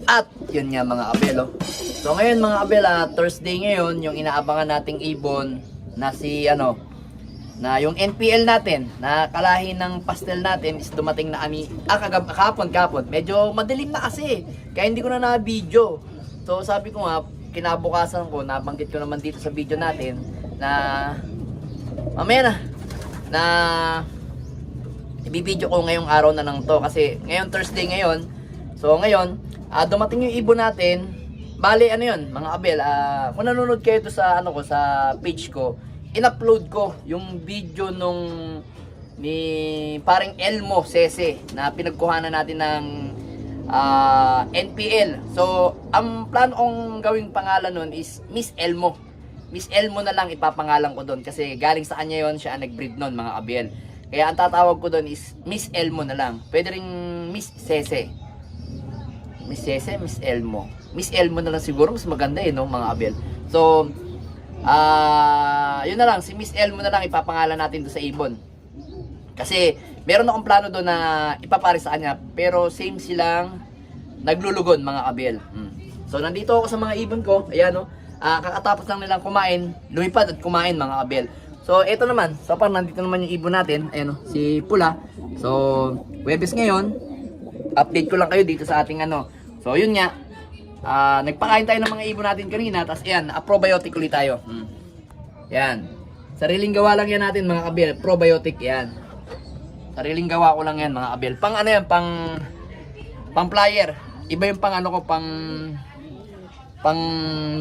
At yun nga mga kabel, oh. So ngayon mga kabel, Thursday ngayon, yung inaabangan nating ibon na si na yung NPL natin, na kalahi ng pastel natin is dumating na kami, kahapon. Medyo madilim na kasi, kaya hindi ko na na-video. So sabi ko nga, kinabukasan ko, nabanggit ko naman dito sa video natin, na mamaya na ibibideo ko ngayong araw na lang to. Kasi ngayon Thursday ngayon, so ngayon, dumating yung ibon natin. Bali ano yun mga kabel, kung nanonood kayo to sa sa page ko, in-upload ko yung video nung ni paring Elmo Sese na pinagkuhanan natin ng NPL. So ang plano kong gawing pangalan nun is Miss Elmo. Miss Elmo na lang ipapangalan ko doon kasi galing sa kanya yon, siya ang nag-breed nun mga kabel. Kaya ang tatawag ko doon is Miss Elmo na lang. Pwede ring Miss Sese. Miss Sese, Miss Elmo. Miss Elmo na lang siguro, mas maganda no mga kabel. So yun na lang, si Miss Elmo na lang ipapangalan natin doon sa ibon. Kasi meron akong plano doon na ipapare sa kanya, pero same silang naglulugon mga kabel. So nandito ako sa mga ibon ko, ayan no. Kakatapos lang nilang kumain, lumipad at kumain mga kabel. So ito naman, so parang nandito naman yung ibon natin, ayan no, si Pula. So Huwebes ngayon, update ko lang kayo dito sa ating So yun nga, nagpakain tayo ng mga ibon natin kanina, tapos ayan, probiotic ulit tayo. Yan. Sariling gawa lang yan natin mga kabel, probiotic yan. Sariling gawa ko lang yan mga kabel. Pang yan, pang flyer. Iba yung pang pang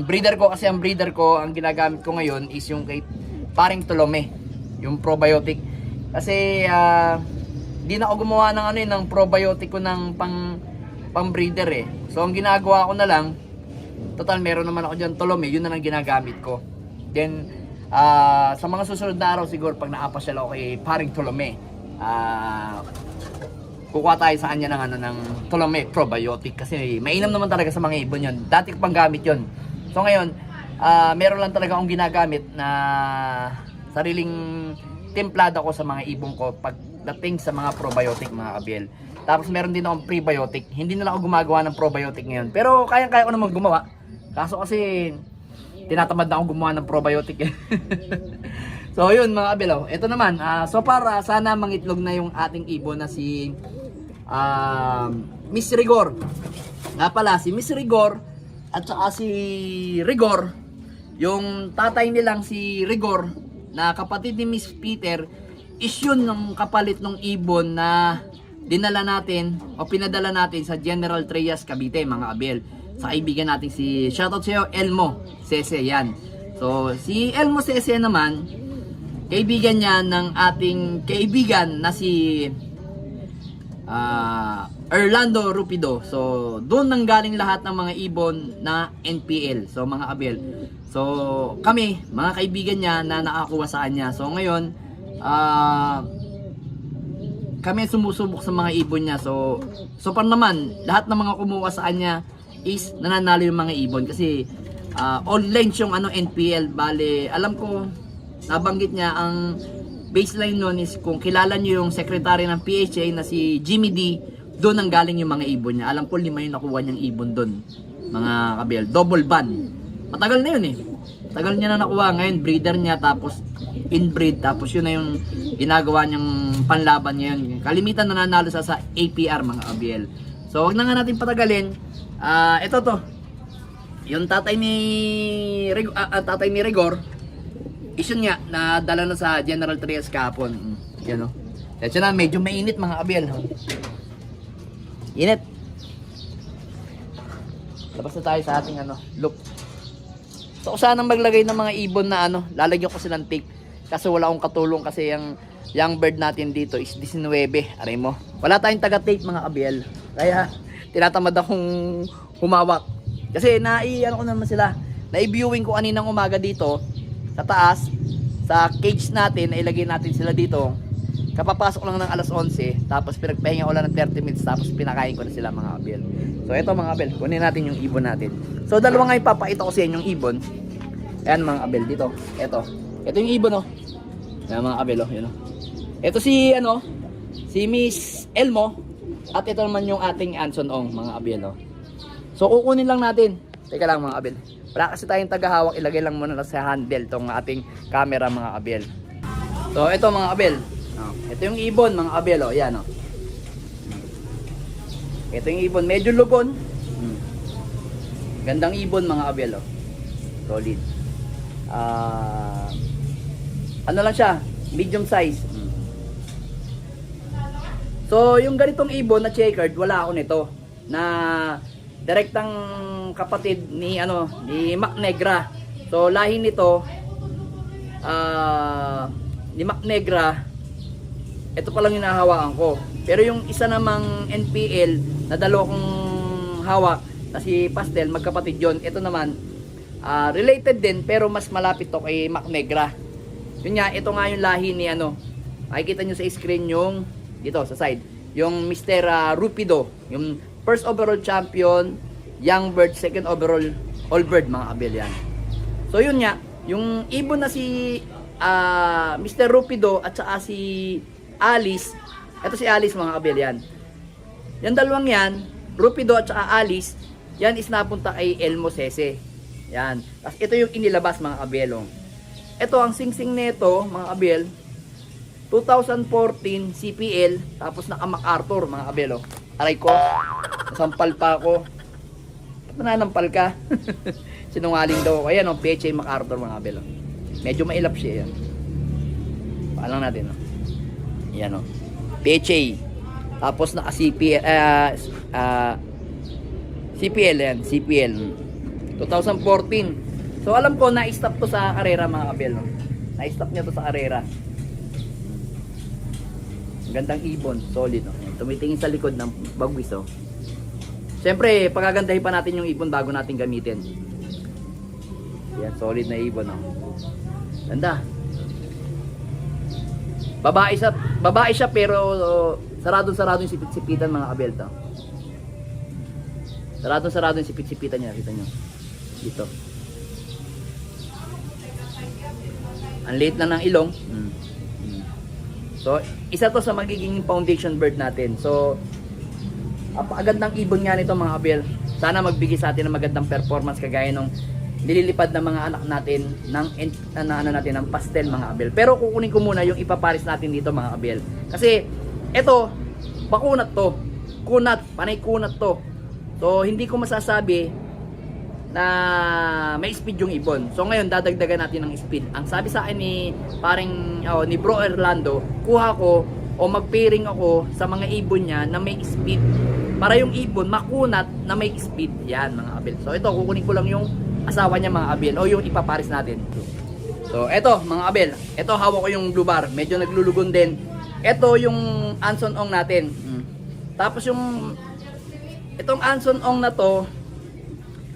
breeder ko, kasi ang breeder ko, ang ginagamit ko ngayon is yung kay paring Tolome, yung probiotic. Kasi di na ako gumawa ng ng probiotic ko ng pang breeder eh. So ang ginagawa ko na lang, total meron naman ako diyan Tolome, yun na lang ginagamit ko. Then sa mga susunod na araw siguro pag naapasyal ako kay paring Tolome, kukuha tayo sa kanya ng ng Tolome probiotic kasi mainam naman talaga sa mga ibon yun. Dati ko pang gamit yun. So ngayon, meron lang talaga akong ginagamit na sariling templada ko sa mga ibon ko pagdating sa mga probiotic mga kabel. Tapos meron din akong prebiotic. Hindi na lang ako gumagawa ng probiotic ngayon. Pero kaya-kaya ko naman gumawa. Kaso kasi tinatamad na akong gumawa ng probiotic. So yun mga kabel. Ito naman, so para sana mangitlog na yung ating ibon na si Miss Rigor. Nga pala, si Miss Rigor at saka si Rigor, yung tatay nilang si Rigor na kapatid ni Miss Peter, is yun ng kapalit ng ibon na dinala natin o pinadala natin sa General Trias Cavite mga kabel. Sa kaibigan natin si, shoutout sa'yo, Elmo Sese yan. So si Elmo Sese naman, kaibigan niya ng ating kaibigan na si Orlando Rupido. So doon nang galing lahat ng mga ibon na NPL. So mga kabel, so kami mga kaibigan niya na nakakuha sa kanya. So ngayon kami sumusubok sa mga ibon niya. So par naman lahat ng mga kumuha sa kanya is nananalo yung mga ibon kasi online yung NPL. Bale alam ko nabanggit niya ang baseline nun is kung kilala niyo yung secretary ng PHA na si Jimmy D, doon ang galing yung mga ibon niya. Alam ko 5 yung nakuha niyang ibon doon mga kabel, double ban. Matagal na yun eh, tagal niya na nakuha. Ngayon breeder niya, tapos inbreed, tapos yun na yung ginagawa niyang panlaban niya yun. Kalimitan na nanalo sa APR mga kabel. So wag na nga natin patagalin. Ito to yung tatay ni Rigor, isun nga na dala na sa General Trias kahapon. Yan o. Yan na, medyo mainit mga kabel. Init. Labas na tayo sa ating loop. So sanang maglagay ng mga ibon na lalagyan ko silang tape. Kasi wala akong katulong kasi yung young bird natin dito is 19. Aray mo. Wala tayong taga-tape mga kabel. Kaya tinatamad akong humawak. Kasi ko naman sila. Na-viewing ko kaninang umaga dito sa taas, sa cage natin, ilagay natin sila dito. Kapapasok lang ng alas 11, tapos pinagpahinga ko lang ng 30 minutes, tapos pinakain ko na sila mga kabel. So ito mga kabel, kunin natin yung ibon natin. So dalawa nga ipapakita ko sa inyo yung ibon. Ayan mga kabel, dito. Ito yung ibon Ayan mga kabel, yun Ito si si Miss Elmo. At ito naman yung ating Anson Ong, mga abel, oh. So kukunin lang natin. Teka lang mga abel. Wala kasi tayong tagahawak, ilagay lang muna sa handle tong ating camera mga abel. So ito mga abel. Oh, ito yung ibon mga abel, oh. Yan, oh. Ito yung ibon, medyo lubon. Gandang ibon mga abel, oh. Solid. Ano lang siya, medium size. So yung ganitong ibon na checkered, wala ako nito. Na direktang kapatid ni ni Mac Negra. So lahi nito ni Mac Negra, ito pa lang yung nahawakan ko. Pero yung isa namang NPL na dalawa kong hawak na si Pastel, magkapatid yon. Ito naman related din pero mas malapit to kay Mac Negra. Yun nga, ito nga yung lahi ni makikita nyo sa screen yung dito sa side, yung Mr. Rupido, yung first overall champion, young bird, second overall all bird mga abel yan. So yun nga, yung ibon na si Mr. Rupido at saka si Alice, ito si Alice mga abel yan. Yan dalawang yan, Rupido at saka Alice, yan is napunta kay Elmo Sese. Yan. Tapos ito yung inilabas mga abel. Ito ang singsing nito mga abel, 2014 CPL, tapos naka MacArthur mga abel. Aray ko, nasampal pa ako. Ba't nananampal ka? Sinungaling daw ako. Ayan o, PHA MacArthur mga abel. Medyo mailap siya yan. Paalang natin o. Ayan o, PHA. Tapos naka CPL, CPL yan, CPL 2014. So alam ko na-stop to sa karera mga kabel, no? Na-stop niya to sa karera. Gandang ibon, solid, no? Tumitingin sa likod ng bagwis, oh. Siyempre, pagagandahin pa natin yung ibon bago natin gamitin. Yan, solid na ibon, no? Ganda. Babae siya pero sarado-sarado yung sipit-sipitan mga kabel, to. Sarado-sarado yung sipit-sipitan niya, kita nyo. Dito. Ang liit na ng ilong. So, isa to sa magiging foundation bird natin. So, apakagandang ibon nga nito mga kabel. Sana magbigay sa atin ng magandang performance kagaya nung nililipad ng mga anak natin ng pastel mga kabel. Pero kukunin ko muna yung ipaparis natin dito mga kabel. Kasi ito, bakunat to. Kunat, panay kunat to. So, hindi ko masasabi na may speed yung ibon. So ngayon dadagdagan natin ng speed. Ang sabi sa akin ni ni Bro Orlando, kuha ko o mag-pairing ako sa mga ibon niya na may speed. Para yung ibon makunat na may speed. Yan mga kabel. So ito kukunin ko lang yung asawa niya mga kabel o yung ipaparis natin. So ito mga kabel, ito hawak ko yung blue bar. Medyo naglulugon din. Ito yung Anson Ong natin. Tapos yung itong Anson Ong na to,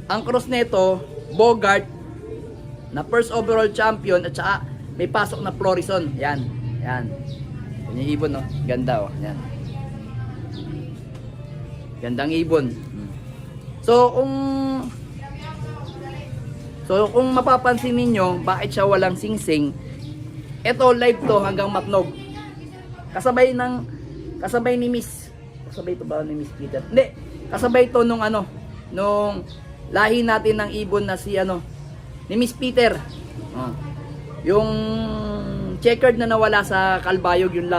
ang cross nito, Bogart na first overall champion at saka may pasok na Florison. Yan. Yan. Yan yung ibon, no? Ganda, oh. Yan. Gandang ibon. So, kung mapapansin ninyo, bakit siya walang singsing? Ito, live to hanggang Matnog. Kasabay ni Miss. Kasabay to ba ni Miss Peter? Hindi. Kasabay to nung lahi natin ng ibon na si ni Miss Peter. Yung checkered na nawala sa Kalbayog, yung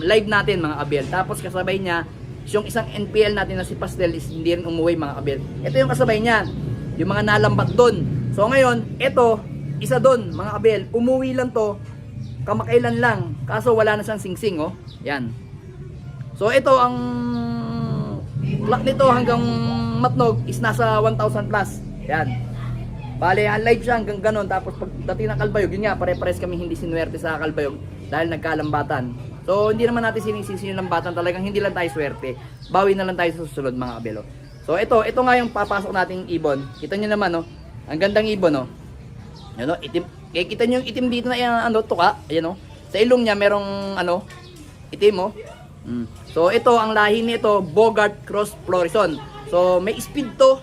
live natin mga kabel. Tapos kasabay niya yung isang NPL natin na si Pastel is hindi rin umuwi mga kabel. Ito yung kasabay niya, yung mga nalambat doon. So ngayon, ito isa doon mga kabel. Umuwi lang to kamakailan lang. Kaso wala na siyang singsing, oh. Yan. So ito ang clock nito hanggang Matnog is nasa 1,000 plus. Yan. Bale, live siya hanggang ganon. Tapos pagdating ng Kalbayog, yun nga, pare-pares kami hindi sinuwerte sa Kalbayog dahil nagkalambatan. So, hindi naman natin sinisisi yung lambatan. Talagang hindi lang tayo swerte. Bawi na lang tayo sa susunod mga kabelo. So, ito nga yung papasok nating ibon. Kita nyo naman, no? Ang gandang ibon, no? Yan, no? Itim. Kaya kita nyo yung itim dito na yung tuka. Ayan, no? Sa ilong niya, merong, itim, oh. So, ito, ang lahi nito, Bogart Cross Florison. So, may speed to.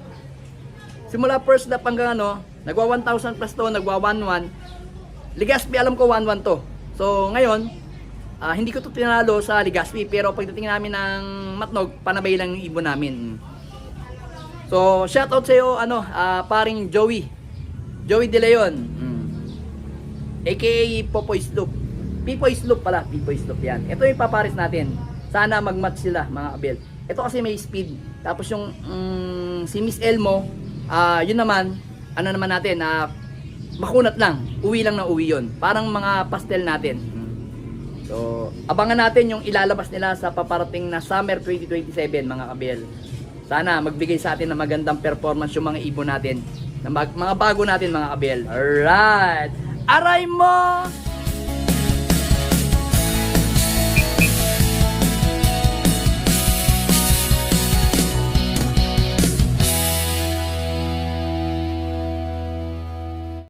Simula first lap hanggang nagwa 1,000 plus to, nagwa 1,1. Ligaspi, alam ko 1,1 to. So, ngayon, hindi ko to tinalo sa Legazpi, pero pagdating namin ng Matnog, panabay lang yung ibon namin. So, shoutout sa iyo, paring Joey De Leon, aka Popoy Sloop. Pipoy Sloop pala, Pipoy Sloop yan. Ito yung papares natin. Sana mag-match sila, mga kabel. Ito kasi may speed. Tapos yung si Miss Elmo, yun naman, natin, makunat lang. Uwi lang na uwi yun. Parang mga pastel natin. So, abangan natin yung ilalabas nila sa paparating na Summer 2027, mga kabel. Sana magbigay sa atin ng magandang performance yung mga ibon natin. Mga bago natin, mga kabel. Alright! Aray mo!